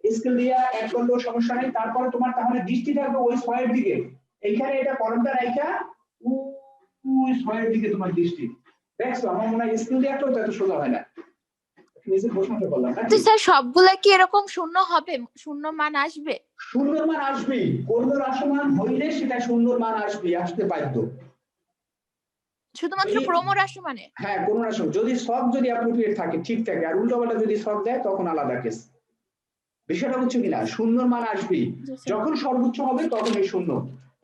Speaker 2: স্কেল দিয়ে অ্যাড করলেও সমস্যা নেই। তারপরে তোমার তাহলে দৃষ্টি থাকবে ওই 6 এর দিকে। এইখানে এটা কলমটা রাখা ওই 6 এর দিকে তোমার দৃষ্টি। দেখছো, আমার মনে হয় স্কেল দিয়ে একটা এত সোজা হয় না। নিজে প্রশ্নটা করলাম না।
Speaker 1: তো স্যার সবগুলা কি এরকম শূন্য হবে, শূন্য মান আসবে?
Speaker 2: শূন্য মান আসবেই, কোন রাশিমান হইলে সেটা শূন্য মান আসতে বাধ্য।
Speaker 1: শুধুমাত্র ক্রমরাশি মানে?
Speaker 2: হ্যাঁ, কোন রাশি যদি সব যদি অ্যাপ্রোপ্রিয়েট থাকে, ঠিক থাকে, আর উল্টোপাল্টা যদি সব দেয় তখন আলাদা কেস। বিষয়টা বুঝছো কিনা? শূন্য মান আসবেই, যখন সর্বোচ্চ হবে তখন এই শূন্য।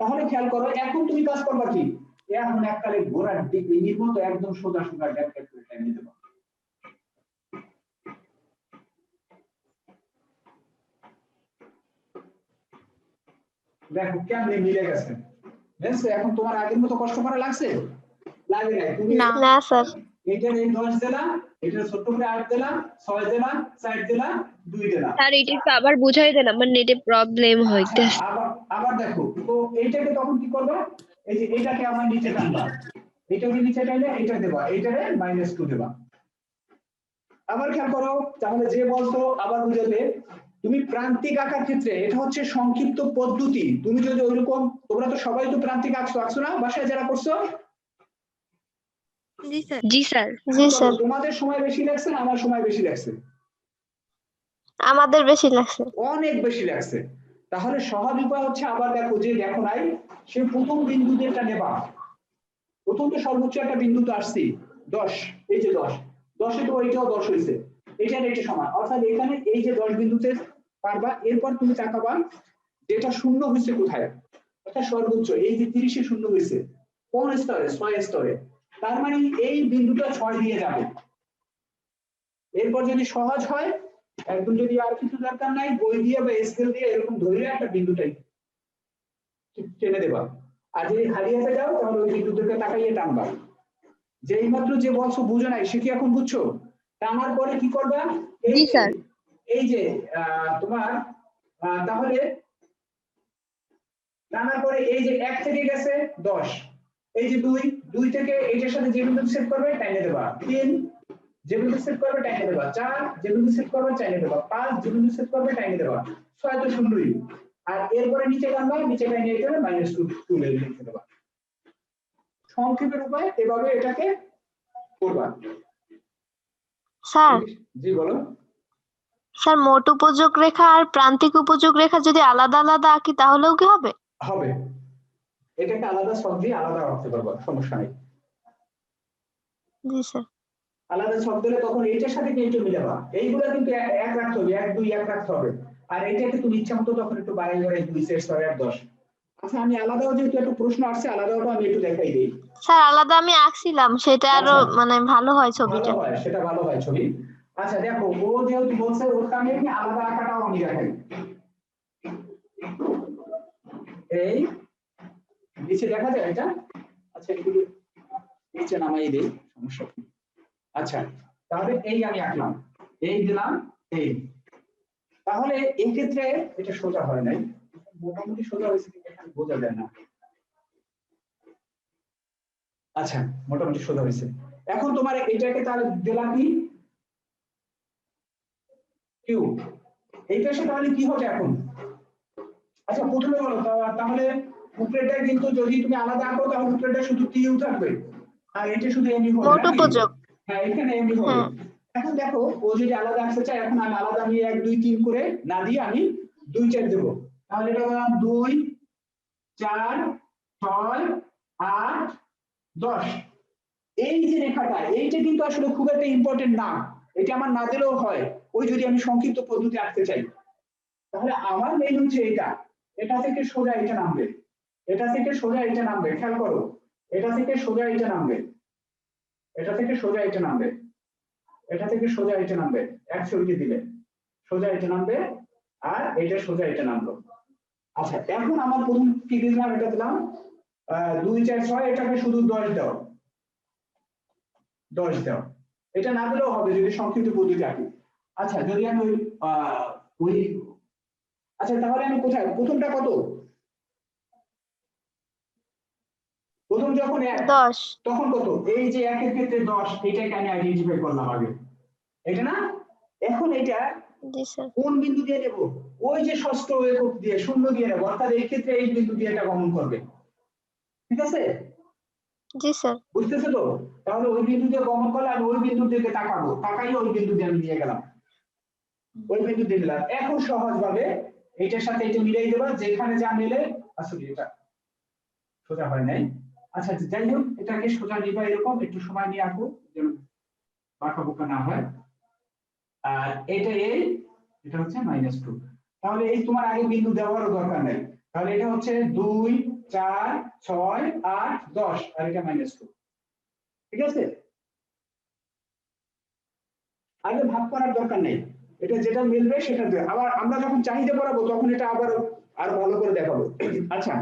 Speaker 2: তাহলে খেয়াল করো, এখন তুমি কাজ করবা কি? এখন এককালে ঘোড়ার দিক এই মতো একদম সোজা ড্যাপ করে টাইম দেবো। দেখো কেমনে মিলে গেছে। দেখছো, এখন তোমার আগের মতো কষ্ট করা লাগছে? লাগে না? তুমি
Speaker 4: না স্যার।
Speaker 2: এটার এই 10 দিলাম, এটার ছোট করে 8 দিলাম, 6 দিলাম, 4 দিলাম, 2 দিলাম।
Speaker 3: স্যার এটা একটু আবার বুঝাই দেন, আমার নেটে প্রবলেম হইতেছে।
Speaker 2: আবার দেখো তো, এইটাকে তখন কি করবে? এই যে এটাকে আমার নিচে টানবা, এটাকে নিচে টানলে এটা দেবা, এটারে -2 দেবা। আবার খেয়াল করো, তাহলে যে বলতো আবার বুঝাবে, তুমি প্রান্তিক আঁকার ক্ষেত্রে এটা হচ্ছে সংক্ষিপ্ত পদ্ধতি। তুমি যদি ওইরকম, তোমরা তো সবাই তো প্রান্তিক আঁকছো না বাসায় যারা করছো?
Speaker 3: জি স্যার।
Speaker 4: জি স্যার।
Speaker 2: তোমাদের সময় বেশি লাগছে না আমার সময় বেশি লাগছে?
Speaker 4: আমাদের বেশি লাগছে।
Speaker 2: অনেক বেশি লাগছে। তাহলে সহজ উপায় হচ্ছে, আবার দেখো যে দেখো নাই, সে প্রথম বিন্দু যেটা নেবা, প্রথম তো সর্বোচ্চ একটা বিন্দু তো আসছি 10, এই যে 10 তো ওইটাও 10 হয়েছে, এটার এটা সমান, অর্থাৎ এখানে এই যে 10 বিন্দুতে পারবা। এরপর তুমি তাকাবা যেটা শূন্য হয়েছে কোথায়, অর্থাৎ সর্বোচ্চ এই যে 30-এ শূন্য হয়েছে কোন স্তরে? 6 স্তরে। তার মানে এই বিন্দুটা 6 দিয়ে যাবে। এরপর যদি সহজ হয়, একদম যদি আর কিছু দরকার নাই, বই দিয়ে বা স্কেল দিয়ে এরকম ধরে একটা বিন্দুটাই টেনে দেবা। আর যদি খালি হাতে যাও তাহলে ওই বিন্দুদেরকে তাকাইয়ে টানবা। যে এইমাত্র যে বলছো বুঝো নাই সে কি এখন বুঝছো? টানার পরে কি করবা?
Speaker 4: জি স্যার।
Speaker 2: এই যে তোমার তাহলে টানার পরে এই যে 1 থেকে গেছে 10, এই যে 2 থেকে এইটার সাথে যে বিন্দু সেট করবে টাইনে দেবা, 3 যে বিন্দু সেট করবে টাইনে দেবা, 4 যে বিন্দু সেট করবে টাইনে দেবা, 5 যে বিন্দু সেট করবে টাইনে দেবা, 6 তো শূন্যই। আর এরপরে নিচে টানবা, নিচে টাইনে এটা -2 লিখে দেবা। সংক্ষেপের উপায় এভাবে এটাকে করবা।
Speaker 4: স্যার
Speaker 2: জি বলো।
Speaker 4: স্যার মোট উপযোগ রেখা আর প্রান্তিক উপযোগ রেখা যদি আলাদা আলাদা আঁকি তাহলেও কি হবে?
Speaker 2: হবে, এটাকে আলাদা ছক দিয়ে আলাদা রাখতে পারবা, সমস্যা নেই।
Speaker 4: জি স্যার।
Speaker 2: আলাদা ছক দিলে তখন এইটার সাথে কি এইটা মিলাবা, এইগুলা কিন্তু এক রাখতে হবে, 1 2 1 রাখতে হবে। আর এইটাকে তুমি ইচ্ছা মতো তখন একটু বাড়াই বাড়াই 2 6 6 8 10। আচ্ছা আমি আলাদাও যেহেতু একটু প্রশ্ন আসছে, আলাদাও আমি একটু দেখাই দিই।
Speaker 4: স্যার আলাদা আমি আঁকছিলাম, সেটা আরো
Speaker 2: আচ্ছা।
Speaker 4: মানে ভালো হয়
Speaker 2: ভালো
Speaker 4: ছবিটা।
Speaker 2: হয়, সেটা ভালো হয় ছবি। আচ্ছা দেখো, ও যেহেতু বলছে ওর সামনে কি আলাদা আঁকাটাও আমি দেখাই। এই নিচে দেখা যায় এটা? আচ্ছা একটু নিচে নামাই দেই, সমস্যা নেই। আচ্ছা তাহলে এই আমি আঁকলাম, এই দিলাম এই। তাহলে এই ক্ষেত্রে এটা সোজা হয় নাই, মোটামুটি সোজা হয়েছে কিন্তু এখানে বোঝা যায় না। আচ্ছা মোটামুটি সোজা হয়েছে। এখন তোমার এটাকে তাহলে দিলাম কি কিউ, এইটার সাথে তাহলে কি হবে এখন? আচ্ছা প্রথমে বলো তাহলে উপরেটা কিন্তু যদি তুমি আলাদা আঁকো তাহলে উপরেটা শুধু কিউ থাকবে আর এটা শুধু এমই হবে
Speaker 4: মোট
Speaker 2: নাকি?
Speaker 4: উপযোগ।
Speaker 2: হ্যাঁ এখানে এমই হবে।
Speaker 4: হ্যাঁ।
Speaker 2: এখন দেখো ও যদি আলাদা আসতে চায়, এখন আমি আলাদা নিয়ে 1 2 3 করে না দিয়ে আমি 2 4 দেব। তাহলে এটা বললাম 2 4 6 8 10। এই যে রেখাটা, এইটা কিন্তু আসলে খুব একটা ইম্পর্টেন্ট না, এটা আমার না দিলেও হয়, ওই যদি আমি সংক্ষিপ্ত পদ্ধতি আঁকতে চাই। তাহলে আমার মেইন হচ্ছে এটা থেকে সোজা এটা নামবে, এটা থেকে সোজা এটা নামবে, খেয়াল করো, এটা থেকে সোজা এটা নামবে, এটা থেকে সোজা এটা নামবে, এটা থেকে সোজা এটা নামবে, এক ছবিতে দিলে সোজা এটা নামবে আর এটা সোজা এটা নামলো। আচ্ছা এখন আমার প্রথম কি দিলাম, এটা দিলাম 2 4 6, এটাকে শুধু 10 দাও, 10 দাও, এটা না দিলেও হবে যদি সংক্ষিপ্ত পদ্ধতি আঁকি। আচ্ছা যদি আমি ওই আচ্ছা তাহলে আমি কোথায়, প্রথমটা কত? প্রথম যখন 1
Speaker 4: 10।
Speaker 2: তখন কত? এই যে 1 এর ক্ষেত্রে 10, এটাকে আমি আইডেন্টিফাই করলাম আগে, এটা না? এখন এটা
Speaker 4: জি স্যার।
Speaker 2: কোন বিন্দু দিয়ে দেব? ওই যে ষষ্ঠ একক দিয়ে শূন্য দিয়ে দেব, অর্থাৎ এই ক্ষেত্রে এই বিন্দু দিয়ে এটা গমন করবে, ঠিক আছে?
Speaker 4: জি স্যার।
Speaker 2: বুঝতেছো তো? তাহলে ওই বিন্দু দিয়ে গমন করলে আমি ওই বিন্দুর দিকে তাকাবো, তাকাই ওই বিন্দু দিয়ে আমি নিয়ে গেলাম, ওই বিন্দু দিয়ে দিলাম। এখন সহজভাবে এইটার সাথে এটা মিলাই দেবা, যেখানে যা মিলে। আসলে এটা সোজা হয় নাই। আচ্ছা যাই হোক, এটাকে সোজা নিবা, এরকম একটু সময় নিয়ে আঁকো যেন বাঁকা বোকা না হয়। আর এটা এটা হচ্ছে -2। তাহলে এই তোমার আগে বিন্দু দেওয়ারও দরকার নেই, তাহলে এটা হচ্ছে 2 4 6 8 10 আর এটা -2, ঠিক আছে? আগে ভাগ করার দরকার নেই, এটা যেটা মিলবে সেটা দেবে। আবার আমরা যখন চাহিদা পড়াবো তখন এটা আবার আরো ভালো করে দেখাবো। আচ্ছা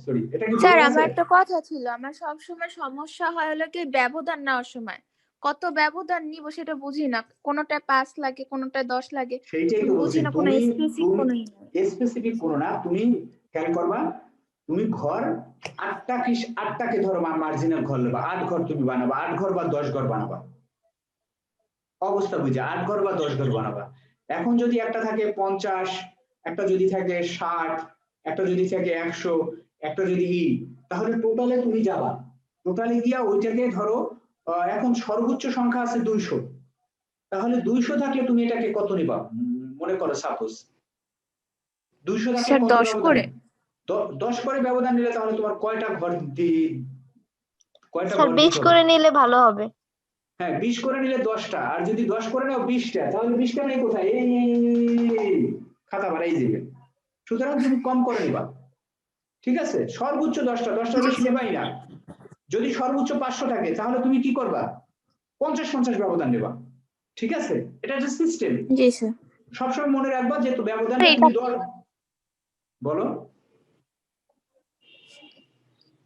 Speaker 2: সরি, এটা কি
Speaker 1: স্যার
Speaker 2: বোঝা
Speaker 1: আমার
Speaker 2: গেছে?
Speaker 1: একটা কথা ছিল, আমার সব সময় সমস্যা হয় হলো কি ব্যবধান নেওয়ার সময়, কত ব্যবধান নিব সেটা বুঝি না, কোনোটায় 5 লাগে কোনোটায় 10 লাগে,
Speaker 2: সেইটাই তো বলছি,
Speaker 1: বুঝি না কোনো স্পেসিফিক কোনো
Speaker 2: স্পেসিফিক করো না, তুমি খেয়াল করবা, তুমি ঘর 8টাকে ধরো মার্জিনাল ঘর নেবা, 8 ঘর তুমি বানাবা, 8 ঘর বা 10 ঘর বানাবা, অবস্থা বুঝে 8 ঘর বা 10 ঘর বানাবা। এখন যদি একটা থাকে 50, একটা যদি থাকে 60, একটা যদি থাকে 100, একটা যদি তাহলে টোটালে তুমি যাবা, টোটালে গিয়া ওইটাকে ধরো এখন সর্বোচ্চ সংখ্যা আছে 200, তাহলে 200 থাকলে তুমি এটাকে কত নিবা? মনে করো সাপোজ 200 থাকলে
Speaker 1: স্যার
Speaker 2: কত
Speaker 1: 10
Speaker 2: ব্যবধান?
Speaker 1: করে
Speaker 2: 10 করে ব্যবধান নিলে তাহলে তোমার কয়টা ঘর
Speaker 4: স্যার 20 করে নিলে ভালো হবে।
Speaker 2: হ্যাঁ 20 করে নিলে 10টা, আর যদি 10 করে নাও 20টা, তাহলে 20টা নেই কোথায়? এই খাতা বাড়াই দিবে। সুতরাং তুমি কম করে নিবা, ঠিক আছে? সর্বোচ্চ 10টা, 10টার বেশি নেবাই না। যদি সর্বোচ্চ 500 থাকে তাহলে তুমি কি করবা? 50-50 ব্যবধান নেবা, ঠিক আছে? এটা একটা সিস্টেম,
Speaker 1: জি স্যার।
Speaker 2: সবসময় মনে রাখবা যে ব্যবধানটা তুমি বলো।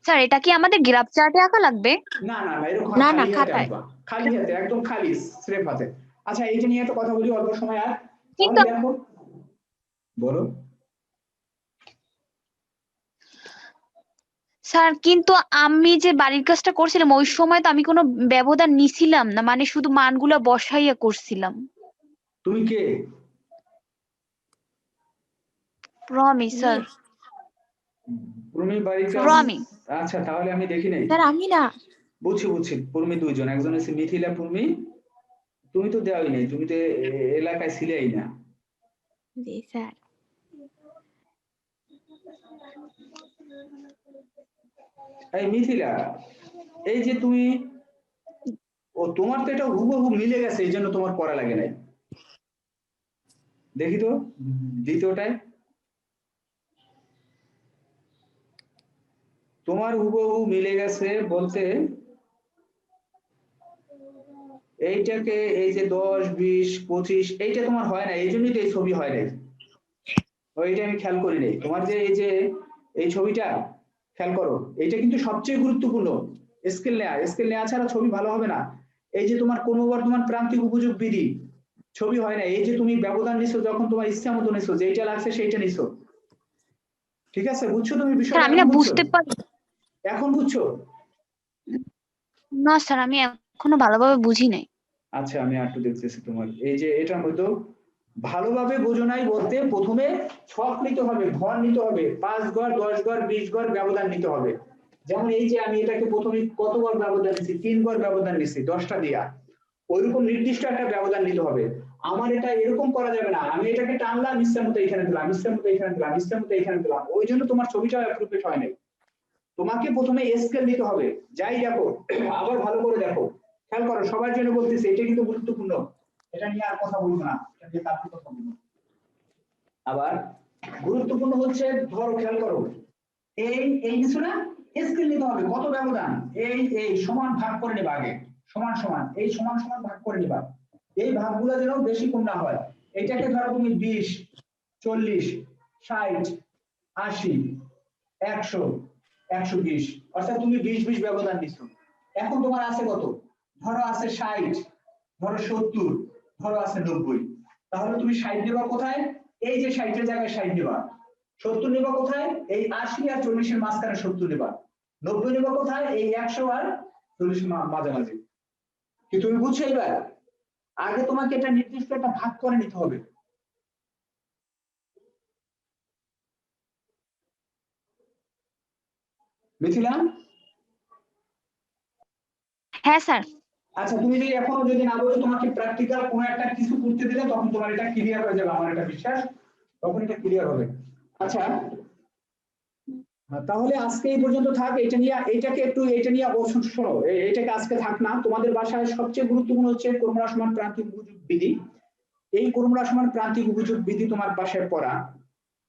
Speaker 5: স্যার এটা কি আমাদের গ্রাফ চার্টে আঁকা লাগবে?
Speaker 2: না না না, এরকম
Speaker 1: না, না,
Speaker 2: খালি হাতে
Speaker 1: খাতায়।
Speaker 2: আঁকবা, খালি হাতে, একদম খালি স্রেফ হাতে। আচ্ছা এইটা নিয়ে একটা কথা বলি অল্প সময় আর, তাহলে
Speaker 5: কিন্তু
Speaker 2: দেখো, বলো।
Speaker 5: স্যার কিন্তু আমি যে বাড়ির কাজটা করছিলাম ওই সময় তো আমি কোনো ব্যবধান নিছিলাম না, মানে শুধু মানগুলো বসাইয়া করছিলাম।
Speaker 2: তুমি কে?
Speaker 5: প্রমিস স্যার,
Speaker 2: তুমি বাড়ির কাজ,
Speaker 5: প্রমি।
Speaker 2: আচ্ছা তাহলে আমি দেখি নাই।
Speaker 1: স্যার আমি না।
Speaker 2: বুঝছি বুঝছি, পূর্মি দুইজন, একজন হচ্ছে মিথিলা পূর্মি, তুমি তো দেওয়াই নাই, তুমি তো এলাকায় ছিলেই না।
Speaker 1: জি স্যার।
Speaker 2: এই মিথিলা, এই যে তুমি, ও তোমার তো এটা হুবহু মিলে গেছে, এই জন্য তোমার করা লাগে নাই। দেখি তো দ্বিতীয়টায়, তোমার হুবহু মিলে গেছে বলতে এইটাকে, এই যে 10 20 25 এইটা তোমার হয় না, এই জন্যই তো এই ছবি হয় নাই। ওইটা আমি খেয়াল করি নাই, তোমার যে এই যে এই ছবিটা খেয়াল করো, এইটা কিন্তু সবচেয়ে গুরুত্বপূর্ণ। স্কেল নেওয়া ছাড়া ছবি ভালো হবে না। এই যে তোমার ক্রমবর্ধমান প্রান্তিক উপযোগ বিধি, ছবি হয় না। এই যে তুমি ব্যবধান নিছো, যখন তোমার ইচ্ছা মতো নিছো, যেইটা লাগছে সেইটা নিছো। ঠিক আছে, বুঝছো তুমি
Speaker 5: স্যার
Speaker 2: বিষয়টা?
Speaker 5: আমি
Speaker 2: এখন
Speaker 5: না
Speaker 2: বুঝছো?
Speaker 5: বুঝতে পারি
Speaker 2: এখন বুঝছো?
Speaker 5: না স্যার, আমি এখনো ভালোভাবে বুঝি নাই।
Speaker 2: আচ্ছা আমি একটু দেখতেছি তোমার, এই যে এটার মধ্যে ভালোভাবে বোঝো নাই বলতে, প্রথমে ছক নিতে হবে, ঘর নিতে হবে, 5 ঘর 10 ঘর 20 ঘর ব্যবধান নিতে হবে। যেমন এই যে আমি এটাকে প্রথমে কত ঘর ব্যবধান নিছি, 3 ঘর ব্যবধান নিছি 10টা দিয়া, ওইরকম নির্দিষ্ট একটা ব্যবধান নিতে হবে। আমার এটা এরকম করা যাবে না, আমি এটাকে টানলাম, ইচ্ছা মতো এখানে দিলাম, ইচ্ছা মতো এখানে দিলাম, ইচ্ছা মতো এখানে দিলাম, ওই জন্য তোমার ছবিটা অ্যাপ্রোপ্রিয়েট হয় নাই। তোমাকে প্রথমে স্কেল নিতে হবে। যাই দেখো, আবার ভালো করে দেখো, খেয়াল করো, সবার জন্য বলতেছি, এটা কিন্তু গুরুত্বপূর্ণ। এটা নিয়ে আর কথা বলবো না, এটা নিয়ে তার কথা বলবো। আবার গুরুত্বপূর্ণ হচ্ছে, ধরো খেয়াল করো, এই এই কিছু না, স্কেল নিতে হবে, কত ব্যবধান, এই সমান ভাগ করে নেবা, আগে সমান সমান, এই সমান সমান ভাগ করে নিবা। এই ভাগগুলো যেন বেশি কম না হয়। এটাকে ধরো তুমি 20 40 60 80 100 120, অর্থাৎ তুমি 20 20 ব্যবধান দিচ্ছ। এখন তোমার আছে কত, ধরো আছে 60, ধরো 70, ধরো আছে 90। তাহলে তুমি 60 নেবা কোথায়, এই যে 60 এর জায়গায় 60 নেবা। 70 নেবা কোথায়, এই 80 আর 40 এর মাঝখানে 70 নেবা। 90 নেবা কোথায়, এই 100 আর 40 এর মাঝামাঝি। কি তুমি বুঝছো? এবার আগে তোমাকে এটা নির্দিষ্ট একটা ভাগ করে নিতে হবে। মিথিলা,
Speaker 5: হ্যাঁ স্যার।
Speaker 2: আচ্ছা তুমি যদি এখনো যদি না বলো, তোমাকে প্র্যাকটিক্যাল কোনো একটা কিছু করতে দিলে তখন তোমার এটা ক্লিয়ার হয়ে যাবে, আমার এটা বিশ্বাস, তখন এটা ক্লিয়ার হবে। আচ্ছা তাহলে আজকে এই পর্যন্ত থাক, এটা নিয়ে, এইটাকে একটু, এটা নিয়ে শোনো, এটাকে আজকে থাক না, তোমাদের বাসায় সবচেয়ে গুরুত্বপূর্ণ হচ্ছে ক্রমহ্রাসমান প্রান্তিক উপযোগ বিধি। এই ক্রমহ্রাসমান প্রান্তিক উপযোগ বিধি তোমার বাসায় পড়া,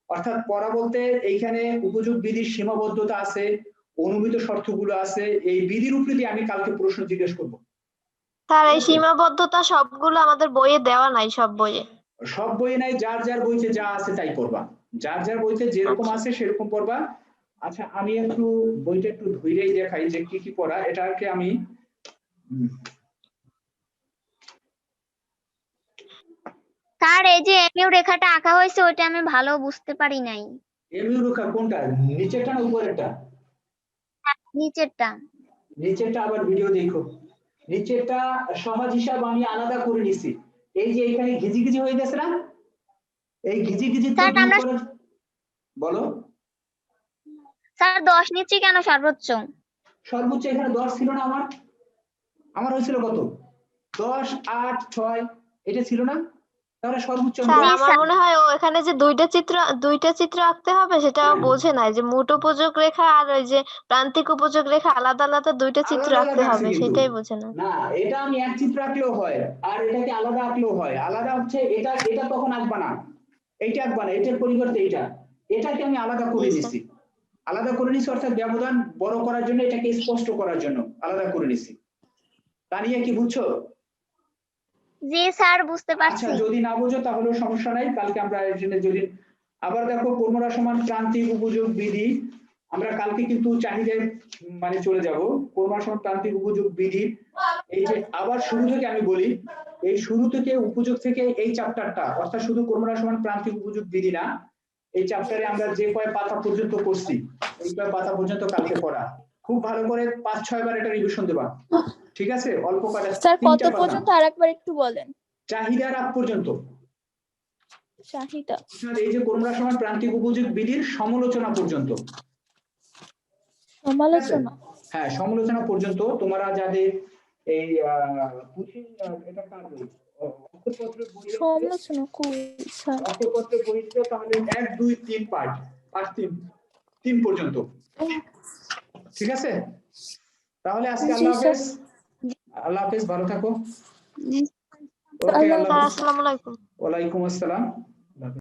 Speaker 2: অর্থাৎ পড়া বলতে এইখানে উপযোগ বিধির সীমাবদ্ধতা আছে, অনুমিত শর্তগুলো আছে, এই বিধির উপরে দিয়ে আমি কালকে প্রশ্ন জিজ্ঞেস করবো।
Speaker 4: স্যার এই সীমাবদ্ধতা সবগুলো আমাদের বইয়ে দেওয়া নাই, সব বইয়ে।
Speaker 2: সব বইয়ে নাই, যার যার বইতে যা আছে তাই পড়বা, যার যার বইতে যেরকম আছে সেরকম পড়বা। আচ্ছা আমি একটু বইটা একটু ধইরেই দেখাই যে কি কি পড়া, এটাকে আমি
Speaker 6: স্যার এই যে এমইউ রেখাটা আঁকা হয়েছে ওইটা আমি ভালো বুঝতে পারি নাই।
Speaker 2: এমইউ রেখা কোনটা, নিচেরটা না উপরেরটা?
Speaker 6: নিচেরটা।
Speaker 2: নিচেরটা আবার ভিডিও দেখো, নিচেরটা সহজ হিসাব আমি আলাদা করে নিছি। এই যে এখানে ঘিজি ঘিজি হয়ে গেছে না, এই ঘিজি ঘিজি
Speaker 6: স্যার
Speaker 2: দূর
Speaker 6: আমরা
Speaker 2: করে, বলো।
Speaker 6: স্যার 10 নিচ্ছি কেন সর্বোচ্চ?
Speaker 2: সর্বোচ্চ এখানে 10 ছিল না, আমার আমার হয়েছিল কত, 10 8 6 এটা ছিল না, তাহলে সর্বোচ্চ আমি
Speaker 4: স্যার
Speaker 6: জি
Speaker 4: আমার
Speaker 6: স্যার।
Speaker 4: মনে হয় ও এখানে যে দুইটা চিত্র আঁকতে হবে সেটা ও বোঝে নাই, যে মোট উপযোগ রেখা আর ওই যে প্রান্তিক উপযোগ রেখা আলাদা আলাদা দুইটা চিত্র
Speaker 2: আলাদা
Speaker 4: আঁকতে
Speaker 2: আলাদা আছে
Speaker 4: হবে,
Speaker 2: কিন্তু,
Speaker 4: সেটাই বোঝে না।
Speaker 2: না এটা আমি এক চিত্র আঁকলেও হয়, আর এটাকে আলাদা আঁকলেও হয়। আলাদা হচ্ছে এটা, এটা তখন আঁকবা না, এইটা আঁকবা না, এটার পরিবর্তে এইটা, এটাকে আমি আলাদা করে
Speaker 4: জি স্যার।
Speaker 2: নিছি। আলাদা করে নিছি অর্থাৎ ব্যবধান বড় করার জন্য, এটাকে স্পষ্ট করার জন্য আলাদা করে নিছি। তা নিয়ে কি বুঝছো?
Speaker 6: জি স্যার বুঝতে
Speaker 2: আচ্ছা
Speaker 6: পারছি।
Speaker 2: যদি না বুঝো তাহলেও সমস্যা নাই, কালকে আমরা যদি আবার দেখো ক্রমহ্রাসমান প্রান্তিক উপযোগ বিধি আমরা কালকে কিন্তু চাহিদায় মানে চলে যাব কর্মসংস্থান প্রান্তিক উপযোগ বিধি। এই যে আবার শুরু থেকে আমি বলি, এই শুরু থেকে উপযোগ থেকে এই চ্যাপ্টারটা অর্থাৎ শুধু কর্মসংস্থান প্রান্তিক উপযোগ বিধি না, এই চ্যাপ্টারে আমরা যে কয় পাতা পর্যন্ত করছি এই কয় পাতা পর্যন্ত কালকে পড়া। খুব ভালো করে 5-6 বার এটা রিভিশন দেবা, ঠিক আছে? অল্প কটা
Speaker 1: স্যার কত
Speaker 2: 3টা পাতা,
Speaker 1: পর্যন্ত আরেকবার একটু বলেন।
Speaker 2: চাহিদার আগ পর্যন্ত।
Speaker 1: চাহিদা
Speaker 2: এই যে কর্মসংস্থান প্রান্তিক উপযোগ বিধির সমালোচনা পর্যন্ত।
Speaker 1: সমালোচনা।
Speaker 2: হ্যাঁ, সমালোচনা পর্যন্ত তোমরা যাদের এই এটা কার বই? অক্ষরপত্রের বই আছে?
Speaker 1: সমালোচনা কই স্যার?
Speaker 2: অক্ষরপত্রের বই ছিল তাহলে 1, 2, 3 পার্ট, পার্ট 3 পর্যন্ত, ঠিক আছে? তাহলে আজকে আল্লাহ হাফেজ, আল্লাহ হাফেজ, ভালো থাকো। ওকে, আল্লাহ হাফেজ।
Speaker 4: আসসালামু আলাইকুম।
Speaker 2: ওয়ালাইকুম আসসালাম।